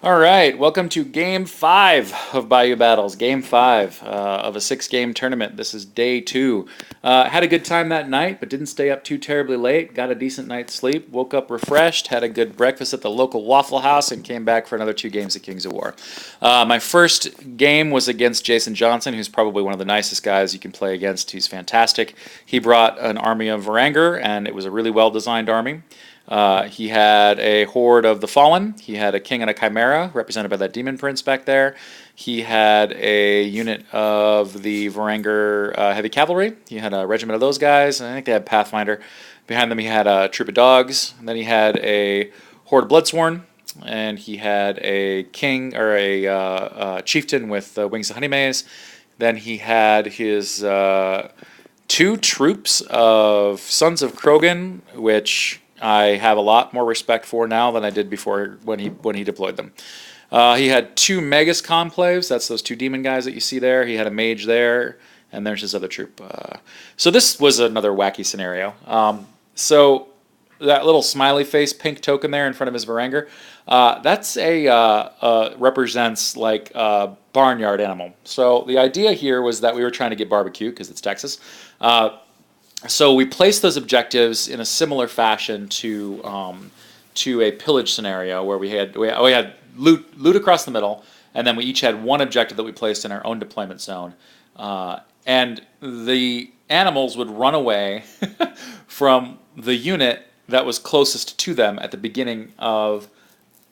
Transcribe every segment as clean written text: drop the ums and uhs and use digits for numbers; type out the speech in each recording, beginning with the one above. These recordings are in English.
All right, welcome to Game 5 of Bayou Battles. Game 5 of a 6-game tournament. This is day 2. Had a good time that night, but didn't stay up too terribly late. Got a decent night's sleep. Woke up refreshed. Had a good breakfast at the local Waffle House, and came back for another 2 games of Kings of War. My first game was against Jason Johnson, who's probably one of the nicest guys you can play against. He's fantastic. He brought an army of Varanger, and it was a really well-designed army. He had a horde of the Fallen. He had a king and a chimera, represented by that demon prince back there. He had a unit of the Varanger heavy cavalry. He had a regiment of those guys. I think they had Pathfinder. Behind them, he had a troop of dogs. And then he had a horde of Bloodsworn. And he had a king or a chieftain with wings of honey maze. Then he had his 2 troops of Sons of Krogan, which I have a lot more respect for now than I did before when he deployed them. He had 2 Magus Conclaves. That's those 2 demon guys that you see there. He had a mage there, and there's his other troop. So this was another wacky scenario. So that little smiley face pink token there in front of his Varanger, that's represents like a barnyard animal. So the idea here was that we were trying to get barbecue because it's Texas. So we placed those objectives in a similar fashion to a pillage scenario where we had loot across the middle, and then we each had one objective that we placed in our own deployment zone, and the animals would run away from the unit that was closest to them at the beginning of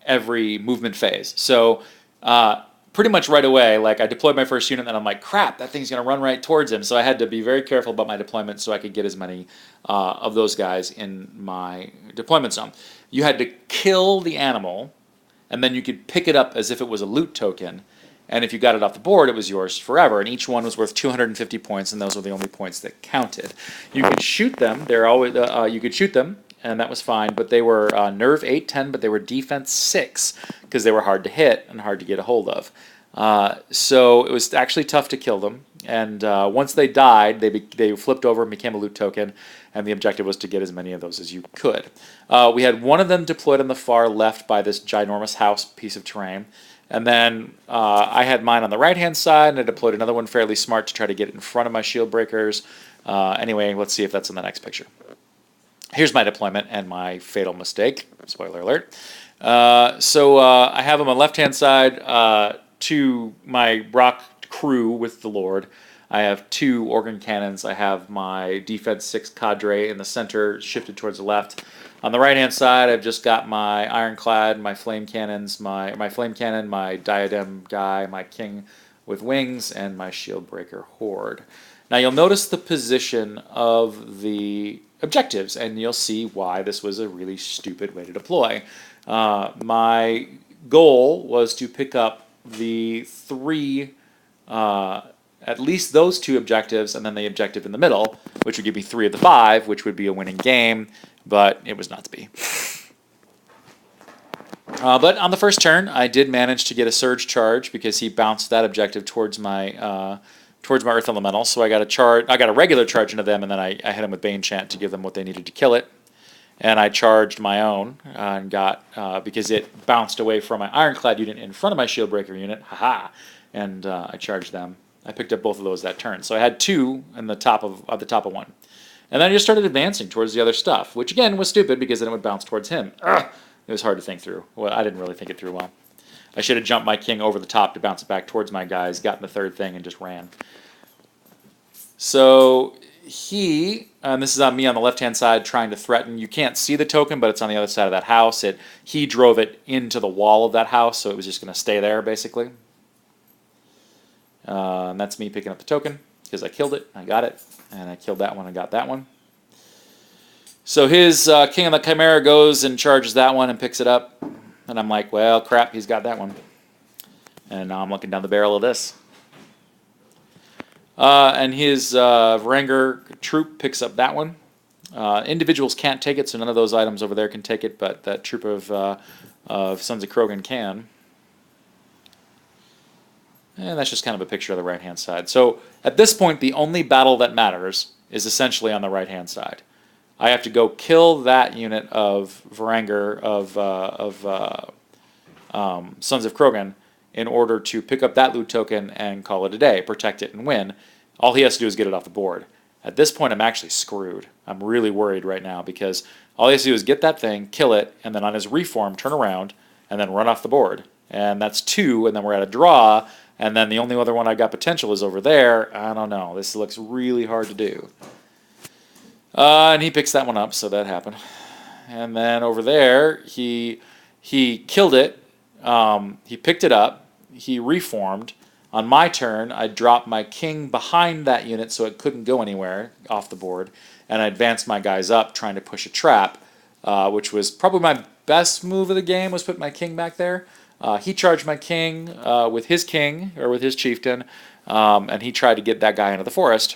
every movement phase. So pretty much right away, like I deployed my first unit, and I'm like, crap, that thing's going to run right towards him. So I had to be very careful about my deployment so I could get as many of those guys in my deployment zone. You had to kill the animal, and then you could pick it up as if it was a loot token. And if you got it off the board, it was yours forever. And each one was worth 250 points, and those were the only points that counted. You could shoot them. You could shoot them, and that was fine. But they were nerve 8-10, but they were defense 6 because they were hard to hit and hard to get a hold of. So it was actually tough to kill them. And once they died, they flipped over and became a loot token. And the objective was to get as many of those as you could. We had one of them deployed on the far left by this ginormous house piece of terrain. And then I had mine on the right-hand side, and I deployed another one fairly smart to try to get it in front of my shield breakers. Anyway, let's see if that's in the next picture. Here's my deployment and my fatal mistake. Spoiler alert. So I have on my left-hand side to my rock crew with the Lord. I have 2 organ cannons. I have my defense 6 cadre in the center, shifted towards the left. On the right-hand side, I've just got my ironclad, my flame cannons, my flame cannon, my diadem guy, my king with wings, and my shield breaker horde. Now you'll notice the position of the objectives, and you'll see why this was a really stupid way to deploy. My goal was to pick up the 3 at least those 2 objectives, and then the objective in the middle, which would give me 3 of the 5, which would be a winning game, but it was not to be. But on the first turn, I did manage to get a surge charge because he bounced that objective towards my Earth Elemental. So I got a regular charge into them, and then I hit them with Bane Chant to give them what they needed to kill it. And I charged my own and got because it bounced away from my Ironclad unit in front of my Shieldbreaker unit. Haha! And I charged them. I picked up both of those that turn. So I had 2 in the top of one. And then I just started advancing towards the other stuff, which again was stupid because then it would bounce towards him. Ugh! It was hard to think through. Well, I didn't really think it through well. I should have jumped my king over the top to bounce it back towards my guys, gotten the 3rd thing, and just ran. So and this is on me on the left-hand side trying to threaten. You can't see the token, but it's on the other side of that house. He drove it into the wall of that house, so it was just going to stay there, basically. And that's me picking up the token because I killed it, I got it, and I killed that one and got that one. So his King of the Chimera goes and charges that one and picks it up. And I'm like, well, crap, he's got that one. And now I'm looking down the barrel of this. And his Varanger troop picks up that one. Individuals can't take it, so none of those items over there can take it, but that troop of Sons of Krogan can. And that's just kind of a picture of the right-hand side. So at this point, the only battle that matters is essentially on the right-hand side. I have to go kill that unit of Varanger, Sons of Krogan in order to pick up that loot token and call it a day, protect it, and win. All he has to do is get it off the board. At this point, I'm actually screwed. I'm really worried right now because all he has to do is get that thing, kill it, and then on his reform, turn around, and then run off the board. And that's 2, and then we're at a draw, and then the only other one I've got potential is over there. I don't know. This looks really hard to do. And he picks that one up, so that happened. And then over there, he killed it. He picked it up. He reformed. On my turn, I dropped my king behind that unit so it couldn't go anywhere off the board, and I advanced my guys up trying to push a trap, which was probably my best move of the game, was put my king back there. He charged my king with his king, or with his chieftain, and he tried to get that guy into the forest.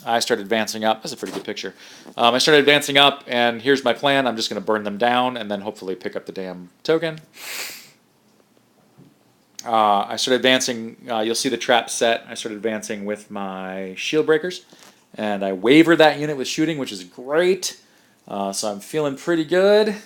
I started advancing up. That's a pretty good picture. I started advancing up, and here's my plan. I'm just going to burn them down and then hopefully pick up the damn token. I started advancing. You'll see the trap set. I started advancing with my shield breakers, and I waver that unit with shooting, which is great. So I'm feeling pretty good.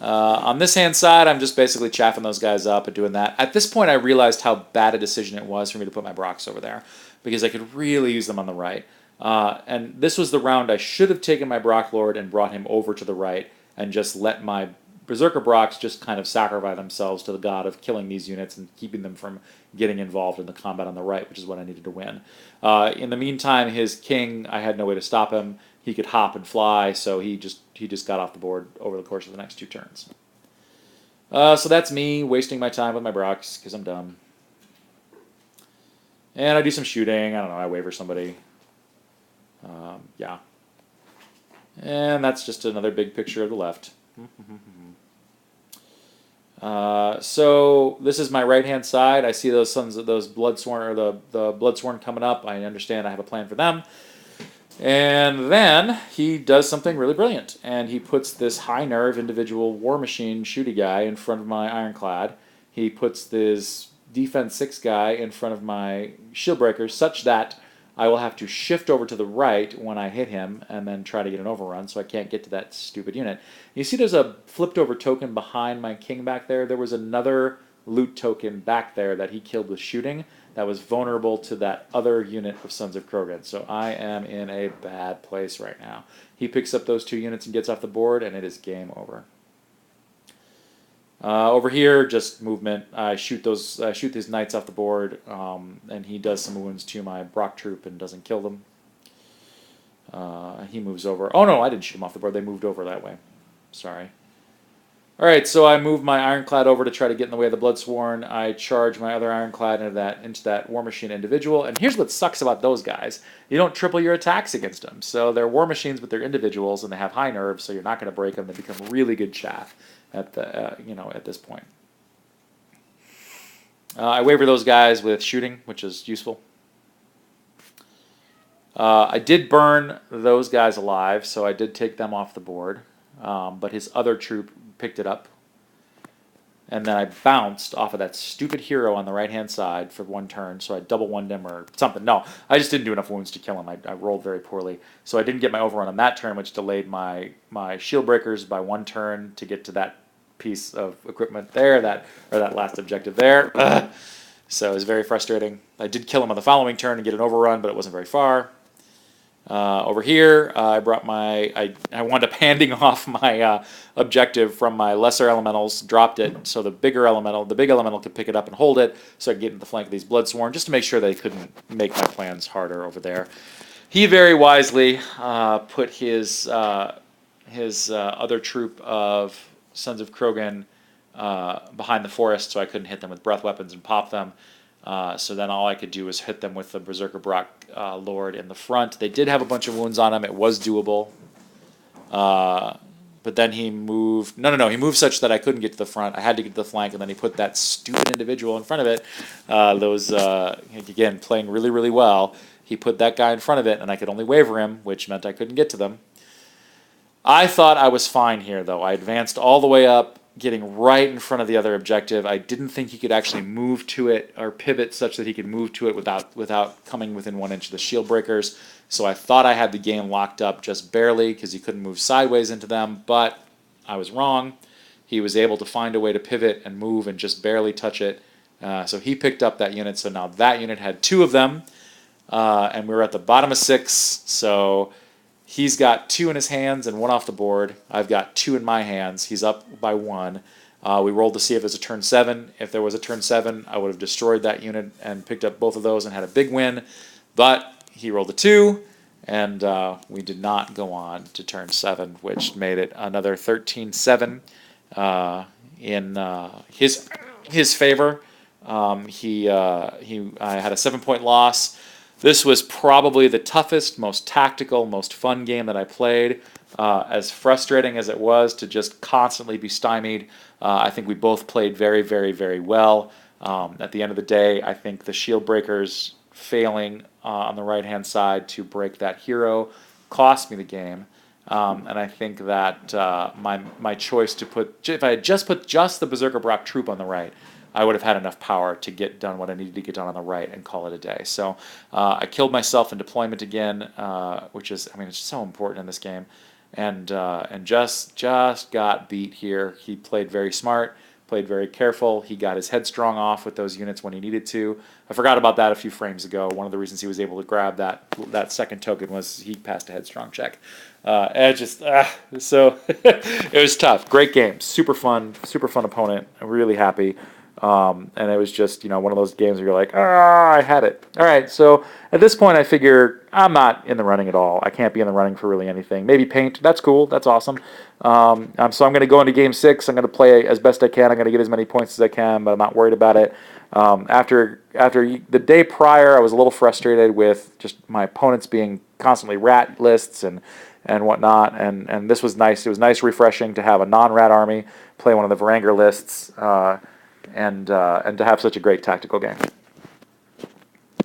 On this hand side, I'm just basically chaffing those guys up and doing that. At this point, I realized how bad a decision it was for me to put my Brocks over there, because I could really use them on the right. And this was the round I should have taken my Brock Lord and brought him over to the right and just let my Berserker Brocks just kind of sacrifice themselves to the god of killing these units and keeping them from getting involved in the combat on the right, which is what I needed to win. In the meantime, his king, I had no way to stop him. He could hop and fly, so he just got off the board over the course of the next 2 turns. So that's me wasting my time with my Brocks because I'm dumb. And I do some shooting. I don't know. I waver somebody. Yeah. And that's just another big picture of the left. So this is my right-hand side. I see those sons of those Bloodsworn, or the Bloodsworn coming up. I understand I have a plan for them. And then he does something really brilliant, and he puts this high nerve individual War Machine shooty guy in front of my Ironclad. He puts this defense 6 guy in front of my shield breakers, such that I will have to shift over to the right when I hit him and then try to get an overrun, so I can't get to that stupid unit. You see there's a flipped over token behind my king back there. There was another loot token back there that he killed with shooting that was vulnerable to that other unit of Sons of Krogan. So I am in a bad place right now. He picks up those 2 units and gets off the board, and it is game over. Over here, just movement. I shoot these knights off the board, and he does some wounds to my Brock troop and doesn't kill them. He moves over. Oh no, I didn't shoot him off the board. They moved over that way. Sorry. All right, so I move my Ironclad over to try to get in the way of the Bloodsworn. I charge my other Ironclad into that War Machine individual. And here's what sucks about those guys: you don't triple your attacks against them. So they're War Machines, but they're individuals, and they have high nerves. So you're not going to break them. They become really good chaff at the at this point. I waver those guys with shooting, which is useful. I did burn those guys alive, so I did take them off the board. But his other troop picked it up. And then I bounced off of that stupid hero on the right-hand side for 1 turn, so I double one him or something. No, I just didn't do enough wounds to kill him. I rolled very poorly. So I didn't get my overrun on that turn, which delayed my shield breakers by 1 turn to get to that piece of equipment there, that last objective there. So it was very frustrating. I did kill him on the following turn and get an overrun, but it wasn't very far. Over here, I brought I wound up handing off my objective from my lesser elementals, dropped it so the big elemental could pick it up and hold it, so I could get into the flank of these Bloodsworn, just to make sure they couldn't make my plans harder over there. He very wisely put his other troop of Sons of Krogan behind the forest, so I couldn't hit them with breath weapons and pop them. So then all I could do was hit them with the Berserker Brock Lord in the front. They did have a bunch of wounds on him. It was doable. But then he moved... No. He moved such that I couldn't get to the front. I had to get to the flank, and then he put that stupid individual in front of it. Again, playing really, really well. He put that guy in front of it, and I could only waver him, which meant I couldn't get to them. I thought I was fine here, though. I advanced all the way up, getting right in front of the other objective. I didn't think he could actually move to it or pivot such that he could move to it without coming within 1 inch of the shield breakers. So I thought I had the game locked up just barely because he couldn't move sideways into them, but I was wrong. he was able to find a way to pivot and move and just barely touch it. So he picked up that unit. So now that unit had 2 of them, and we were at the bottom of 6. So he's got 2 in his hands and 1 off the board. I've got 2 in my hands. He's up by 1. We rolled to see if there's a turn 7. If there was a turn 7, I would have destroyed that unit and picked up both of those and had a big win. But he rolled a 2, and we did not go on to turn 7, which made it another 13-7 in his favor. I had a 7-point loss. This was probably the toughest, most tactical, most fun game that I played. As frustrating as it was to just constantly be stymied, I think we both played very, very, very well. At the end of the day, I think the shield breakers failing on the right-hand side to break that hero cost me the game. And I think that my choice to if I had just put the Berserker Brock troop on the right, I would have had enough power to get done what I needed to get done on the right and call it a day. So I killed myself in deployment again, which is, it's so important in this game, and just got beat here. He played very smart, played very careful. He got his headstrong off with those units when he needed to. I forgot about that a few frames ago. One of the reasons he was able to grab that second token was he passed a headstrong check. So it was tough. Great game, super fun opponent. I'm really happy. And it was just, one of those games where you're like, I had it. All right, so at this point I figure I'm not in the running at all. I can't be in the running for really anything. Maybe paint, that's cool, that's awesome. So I'm going to go into game 6. I'm going to play as best I can. I'm going to get as many points as I can, but I'm not worried about it. After the day prior, I was a little frustrated with just my opponents being constantly rat lists and whatnot, and this was nice. It was nice, refreshing to have a non-rat army play one of the Varanger lists, and to have such a great tactical game.